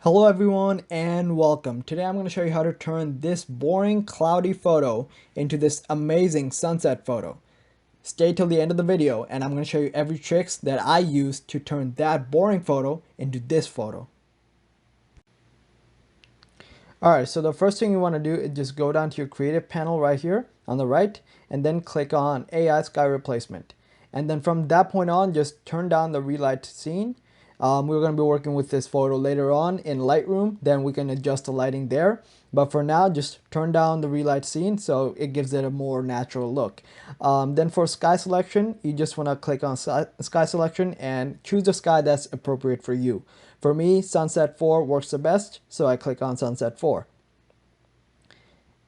Hello everyone and welcome. Today I'm going to show you how to turn this boring cloudy photo into this amazing sunset photo. Stay till the end of the video and I'm going to show you every tricks that I use to turn that boring photo into this photo. Alright, so the first thing you want to do is just go down to your creative panel right here on the right and then click on AI sky replacement. And then from that point on, just turn down the relight scene. We're going to be working with this photo later on in Lightroom, then we can adjust the lighting there. But for now, just turn down the relight scene so it gives it a more natural look. Then for sky selection, you just want to click on sky selection and choose the sky that's appropriate for you. For me, sunset 4 works the best, so I click on sunset 4.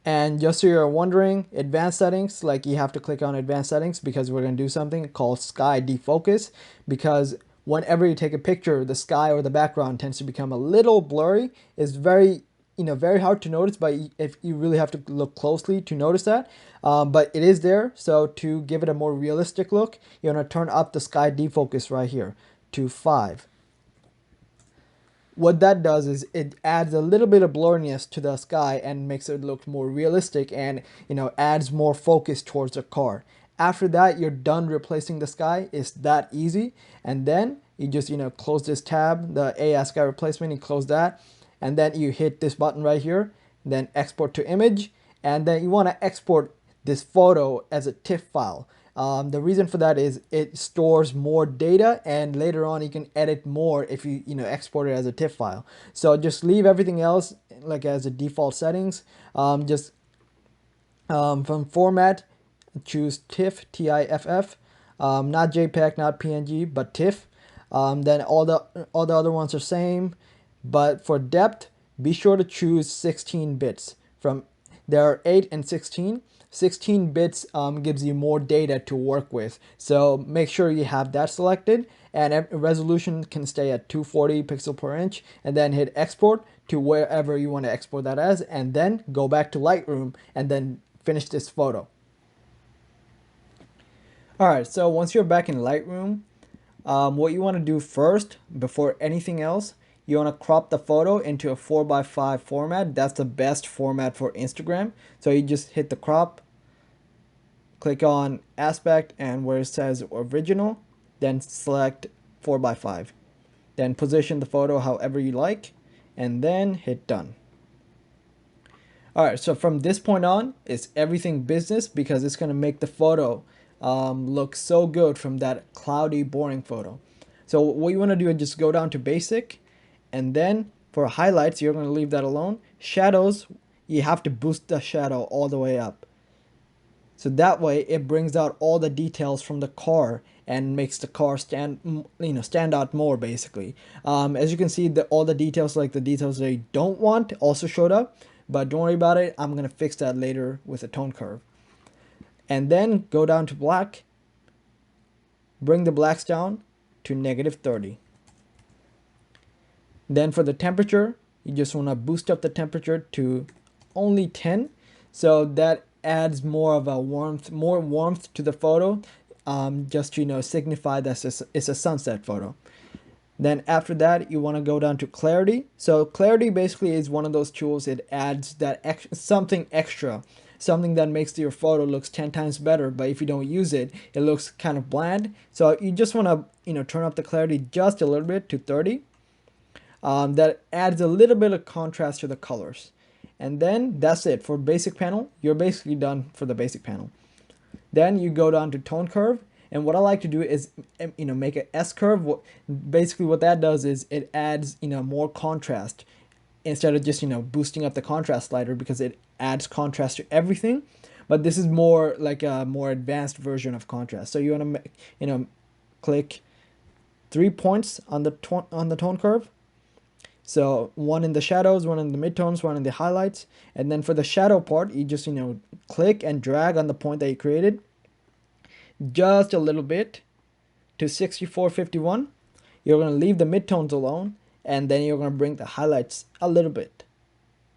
And just so you're wondering, advanced settings, like you have to click on advanced settings because we're going to do something called sky defocus, because whenever you take a picture, the sky or the background tends to become a little blurry. It's very very hard to notice, but if you really have to look closely to notice that. But it is there, so to give it a more realistic look, you're going to turn up the sky defocus right here to 5. What that does is it adds a little bit of blurriness to the sky and makes it look more realistic and adds more focus towards the car. After that, you're done replacing the sky. It's that easy. And then you just close this tab, the AI sky replacement, you close that, and then you hit this button right here, then export to image, and then you want to export this photo as a TIFF file. The reason for that is it stores more data and later on you can edit more if you export it as a TIFF file. So just leave everything else like as a default settings. From format, choose TIFF, T-I-F-F, not JPEG, not PNG, but TIFF. Then all the other ones are same, but for depth, be sure to choose 16 bits. There are 8 and 16. 16 bits gives you more data to work with, so make sure you have that selected, and resolution can stay at 240 pixel per inch, and then hit export to wherever you want to export that as, and then go back to Lightroom and then finish this photo. Alright, so once you're back in Lightroom, what you want to do first before anything else, you want to crop the photo into a 4:5 format. That's the best format for Instagram. So you just hit the crop, click on aspect, and where it says original, then select 4:5. Then position the photo however you like, and then hit done. Alright, so from this point on, it's everything business because it's going to make the photo look so good from that cloudy, boring photo. So what you want to do is just go down to basic, and then for highlights, you're going to leave that alone. Shadows, you have to boost the shadow all the way up. So that way it brings out all the details from the car and makes the car stand out more basically. As you can see, all the details, like the details that you don't want, also showed up, but don't worry about it. I'm going to fix that later with a tone curve. And then go down to black, bring the blacks down to -30. Then for the temperature, you just want to boost up the temperature to only 10, so that adds more of a warmth to the photo, just to signify that it's a sunset photo. Then after that, you want to go down to clarity. So clarity basically is one of those tools. It adds that something extra, something that makes your photo looks 10 times better. But if you don't use it, it looks kind of bland. So you just want to turn up the clarity just a little bit to 30. That adds a little bit of contrast to the colors. And then that's it for basic panel. You're basically done for the basic panel. Then you go down to tone curve, and what I like to do is make an S curve. Basically what that does is it adds more contrast instead of just boosting up the contrast slider, because it adds contrast to everything. But this is more like a more advanced version of contrast. So you want to click 3 points on the tone curve. So one in the shadows, one in the midtones, one in the highlights. And then for the shadow part, you just, click and drag on the point that you created just a little bit to 6451. You're going to leave the midtones alone, and then you're going to bring the highlights a little bit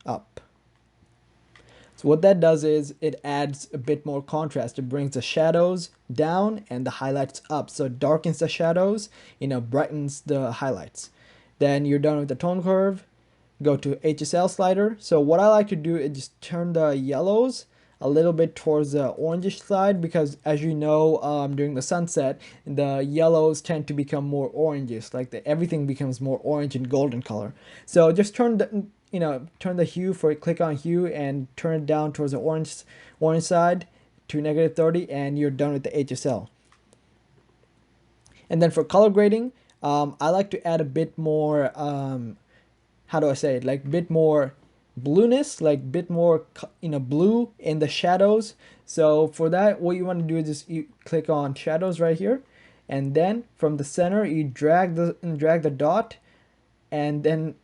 up. So what that does is it adds a bit more contrast. It brings the shadows down and the highlights up. So it darkens the shadows, brightens the highlights. Then you're done with the tone curve. go to HSL slider. So what I like to do is just turn the yellows a little bit towards the orangish side, because as you know, during the sunset, the yellows tend to become more oranges, like everything becomes more orange and golden color. So just turn the, turn the hue for it, click on hue and turn it down towards the orange side to -30, and you're done with the HSL. And then for color grading, I like to add a bit more, how do I say it, like bit more blueness, like bit more blue in the shadows. So for that, what you want to do is just you click on shadows right here, and then from the center you drag the dot, and then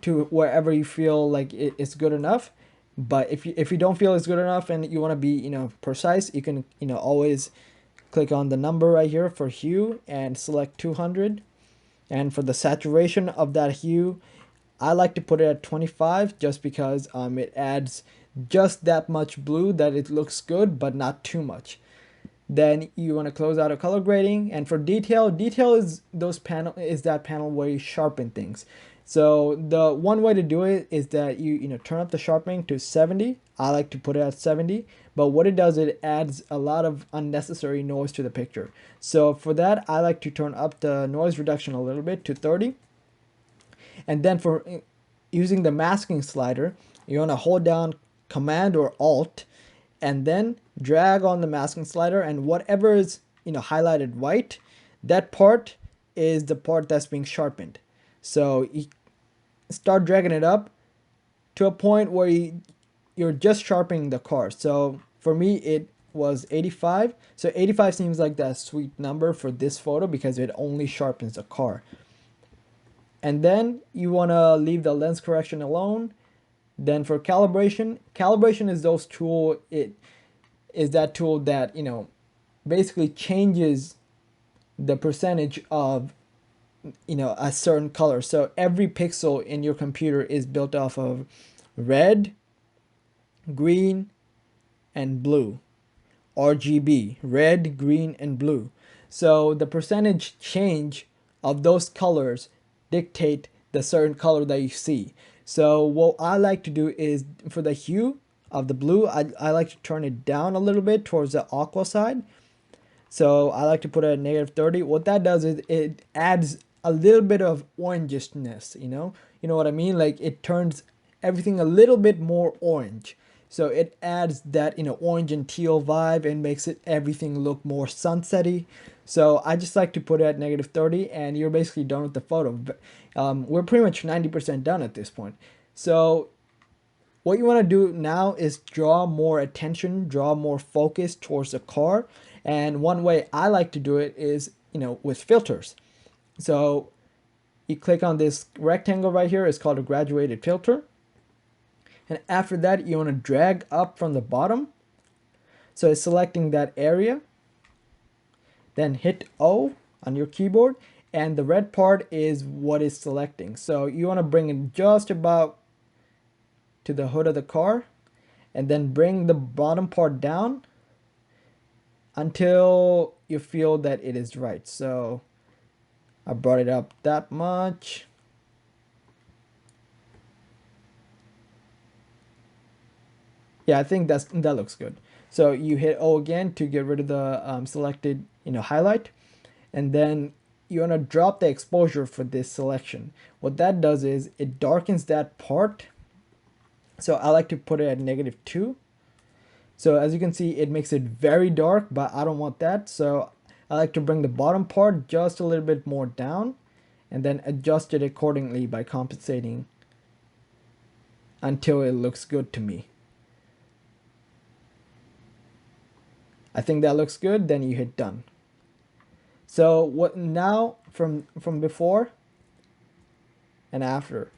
to wherever you feel like it's good enough. But if you don't feel it's good enough and you want to be precise, you can always click on the number right here for hue and select 200. And for the saturation of that hue, I like to put it at 25, just because it adds just that much blue that it looks good but not too much. Then you want to close out a color grading, and for detail is that panel where you sharpen things. So the one way to do it is that you turn up the sharpening to 70. I like to put it at 70, but what it does, it adds a lot of unnecessary noise to the picture. So for that, I like to turn up the noise reduction a little bit to 30. And then for using the masking slider, you want to hold down Command or Alt and then drag on the masking slider, and whatever is highlighted white, that part is the part that's being sharpened. So you start dragging it up to a point where you're just sharpening the car. So for me it was 85. So 85 seems like that sweet number for this photo because it only sharpens the car. And then you want to leave the lens correction alone. Then for calibration is those tool. It is that tool that basically changes the percentage of a certain color. So every pixel in your computer is built off of red, green, and blue. RGB, red, green, and blue. So the percentage change of those colors dictate the certain color that you see. So what I like to do is, for the hue of the blue, I like to turn it down a little bit towards the aqua side. So I like to put it at -30. What that does is it adds a little bit of orangishness, you know what I mean? Like it turns everything a little bit more orange. So it adds that orange and teal vibe and makes it everything look more sunsetty. So I just like to put it at -30, and you're basically done with the photo. We're pretty much 90% done at this point. So what you want to do now is draw more attention, draw more focus towards the car. And one way I like to do it is with filters. So you click on this rectangle right here. It's called a graduated filter. And after that, you want to drag up from the bottom. So it's selecting that area. Then hit O on your keyboard. And the red part is what it's selecting. So you want to bring it just about to the hood of the car. And then bring the bottom part down until you feel that it is right. So I brought it up that much. Yeah, I think that looks good. So you hit O again to get rid of the selected highlight, and then you want to drop the exposure for this selection. What that does is it darkens that part. So I like to put it at -2. So as you can see, it makes it very dark, but I don't want that. So I like to bring the bottom part just a little bit more down and then adjust it accordingly by compensating until it looks good to me. I think that looks good, then you hit done. So what now, from before and after,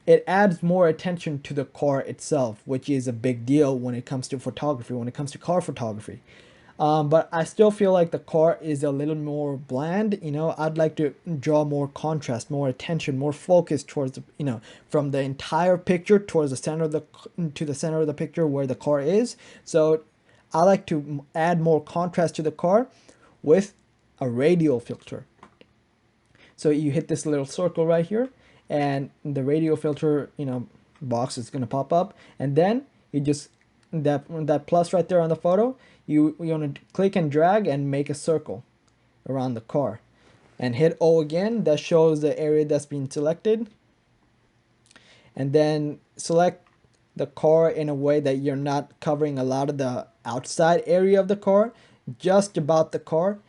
it adds more attention to the car itself, which is a big deal when it comes to photography, when it comes to car photography. But I still feel like the car is a little more bland. I'd like to draw more contrast, more attention, more focus towards from the entire picture towards the center of the picture where the car is. So I like to add more contrast to the car with a radial filter. So you hit this little circle right here, and the radio filter, box is going to pop up, and then you just that plus right there on the photo, you want to click and drag and make a circle around the car, and hit O again. That shows the area that's been selected, and then select the car in a way that you're not covering a lot of the outside area of the car, just about the car.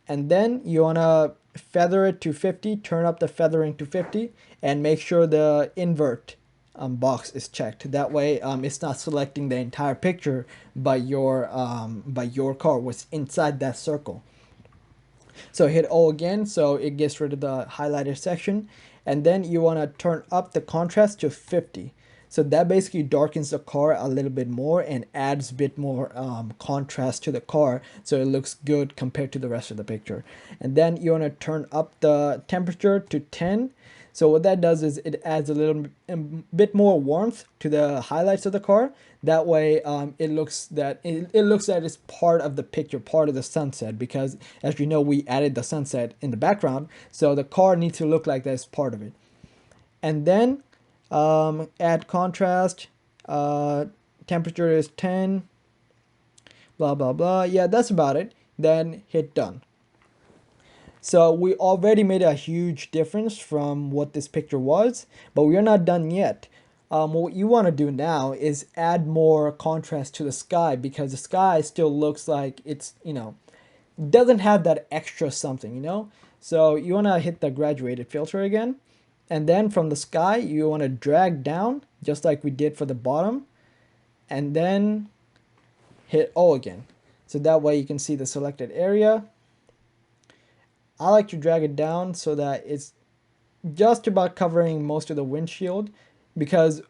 And then you want to feather it to 50, turn up the feathering to 50, and make sure the invert box is checked. That way it's not selecting the entire picture, but your car was inside that circle. So hit O again, so it gets rid of the highlighted section. And then you want to turn up the contrast to 50. So that basically darkens the car a little bit more and adds a bit more contrast to the car, so it looks good compared to the rest of the picture. And then you want to turn up the temperature to 10. So what that does is it adds a bit more warmth to the highlights of the car. That way it looks that it's part of the picture, part of the sunset, because as you know, we added the sunset in the background, so the car needs to look like that's part of it. And then add contrast, temperature is 10, blah blah blah. Yeah, that's about it. Then hit done. So we already made a huge difference from what this picture was, but we are not done yet. What you want to do now is add more contrast to the sky, because the sky still looks like it's, doesn't have that extra something, So you want to hit the graduated filter again. And then from the sky, you want to drag down, just like we did for the bottom. And then hit O again. So that way you can see the selected area. I like to drag it down so that it's just about covering most of the windshield, because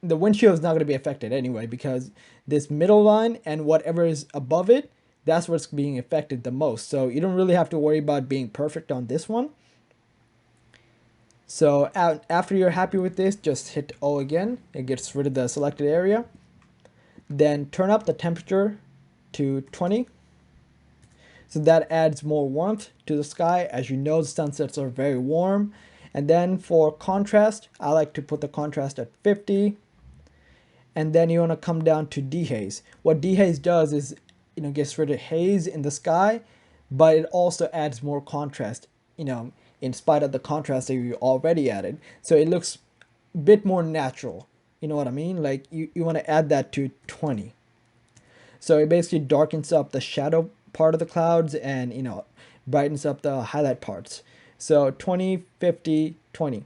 the windshield is not going to be affected anyway, because this middle line and whatever is above it, that's what's being affected the most. So you don't really have to worry about being perfect on this one. So after you're happy with this, just hit O again. It gets rid of the selected area. Then turn up the temperature to 20. So that adds more warmth to the sky. As you know, the sunsets are very warm. And then for contrast, I like to put the contrast at 50. And then you want to come down to dehaze. What dehaze does is, gets rid of haze in the sky, but it also adds more contrast, in spite of the contrast that you already added. So it looks a bit more natural. You know what I mean? Like you want to add that to 20. So it basically darkens up the shadow part of the clouds and, brightens up the highlight parts. So 20, 50, 20.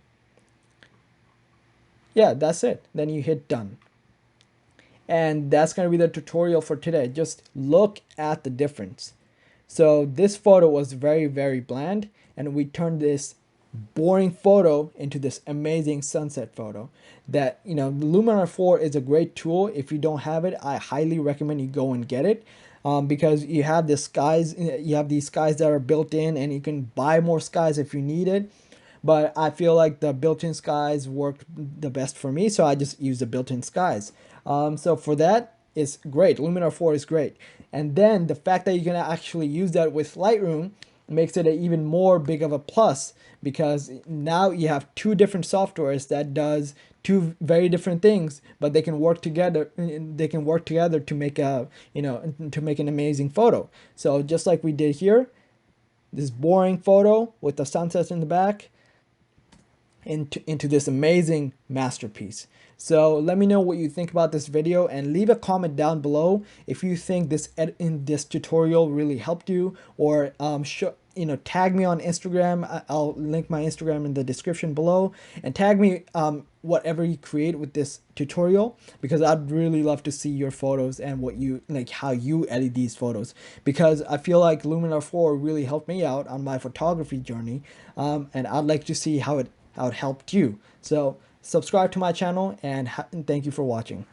Yeah, that's it. Then you hit done. And that's going to be the tutorial for today. Just look at the difference. So this photo was very, very bland, and we turned this boring photo into this amazing sunset photo. That, the Luminar 4 is a great tool. If you don't have it, I highly recommend you go and get it. Because you have these skies that are built in, and you can buy more skies if you need it. But I feel like the built-in skies work the best for me, so I just use the built-in skies. So for that, it's great. Luminar 4 is great. And then the fact that you can actually use that with Lightroom makes it even more big of a plus, because now you have two different softwares that does two very different things, but they can work together. They can work together to make a, to make an amazing photo. So just like we did here, this boring photo with the sunsets in the back, into this amazing masterpiece. So let me know what you think about this video, and leave a comment down below if you think this tutorial really helped you, or tag me on Instagram. I'll link my Instagram in the description below, and tag me whatever you create with this tutorial, because I'd really love to see your photos and what you like, how you edit these photos, because I feel like Luminar 4 really helped me out on my photography journey, and I'd like to see how it helped you. So subscribe to my channel, and thank you for watching.